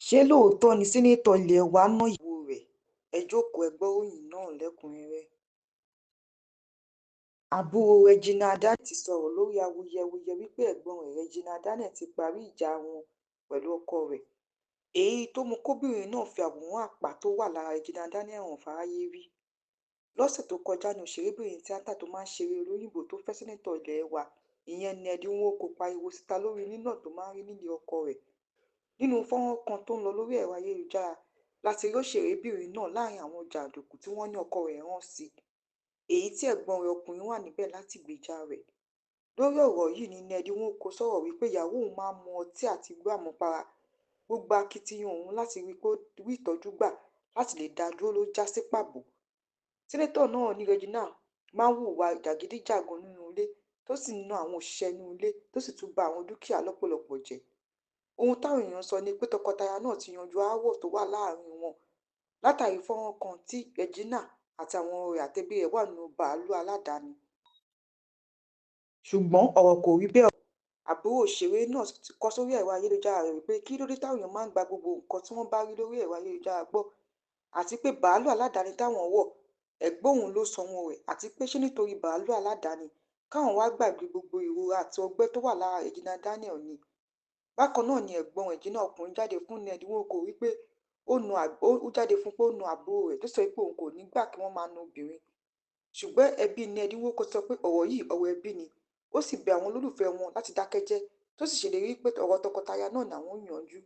ṣé lóòótọ́ ni sẹ́nẹ́tọ̀ ilé wa ná ìyàwó rẹ̀? ẹ jókòó ẹ gbọ́ ìròyìn náà lẹ́kùnrẹ́rẹ́. àbúrò Regina Daniel ti sọ̀rọ̀ lórí awuyewuye wípé ẹ̀gbọ́n rẹ̀ Regina Daniel ti parí ìjà wọn pẹ̀lú ọkọ rẹ̀, èyí tó mú kóbìnrin náà fi àwòrán àpá tó wà lára Regina Daniel hàn fáráyé rí. lọ́sẹ̀ tó kọjá ní òṣèrébìnrin tíátà tó máa ń ṣeré olóyìnbó tó fẹ́ sẹ́nẹ́tọ̀ ilé wa ìyẹn Ned Nwoko pariwo síta lórí nínà tó máa ń rí nílé ọkọ rẹ̀. nínú fọ́nrán kan tó ń lọ lórí ẹ̀rọ ayélujára láti rí òṣèrébìnrin náà láàrin àwọn jàǹdùkú tí wọ́n ní ọkọ rẹ̀ rán sí èyí tí ẹ̀gbọ́n rẹ̀ ọkùnrin wà níbẹ̀ láti gbèjà rẹ̀. lórí ọ̀rọ̀ yìí ni Ned Nwoko sọ̀rọ̀ wípé ìyàwó òun máa ń mu ọtí àti igbó àmupara, gbogbo akitiyan òun láti rí pé ó rí ìtọ́jú gbà láti lè dá dúró ló já sí pàbó. sẹ́nẹ́tọ̀ náà ní Regina máa ń hùwà jàgídíjàgan nínú ilé tó sì ń ná àwọn òṣìṣẹ́ inú ilé tó sì tún ba àwọn dúkìá lọ́pọ̀lọpọ̀ jẹ́. ohun táwọn èèyàn sọ ni pé tọkọtaya náà ti yanjú aáwọ̀ tó wà láàrin wọn látàrí fọ́nrán kan tí Regina àti àwọn ọ̀rẹ́ àtẹbí rẹ̀ wà nínú bàálù aládàáni. ṣùgbọ́n ọ̀rọ̀ kò rí bẹ́ẹ̀. àbúrò òṣèré náà ti kọ sórí ẹ̀rọ ayélujára rẹ̀ wípé kí ló dé táwọn èèyàn máa ń gba gbogbo nǹkan tí wọ́n bá rí lórí ẹ̀rọ ayélujára gbọ́, àti pé bàálù aládàáni táwọn wọ̀ ẹ̀gbọ́n òun ló sanwó rẹ̀, àti pé ṣé nítorí bàálù aládàáni káwọn wá gbàgbé gbogbo ìrora àti ọgbẹ́ tó wà lára Regina Daniel ni. bákan náà ni ẹ̀gbọ́n Regina ọkùnrin jáde fún Ned Nwoko wípé ó jáde fún pé ó nu àbúrò rẹ̀ tó sọ pé òun kò ní gbà kí wọ́n máa nu obìnrin. ṣùgbọ́n ẹbí Ned Nwoko sọ pé ọ̀rọ̀ yìí ọ̀rọ̀ ẹbí ni, ó sì bẹ àwọn olólùfẹ́ wọn láti dákẹ́jẹ́ tó sì ṣèlérí pé ọ̀rọ̀ tọkọtaya náà làwọn yanjú.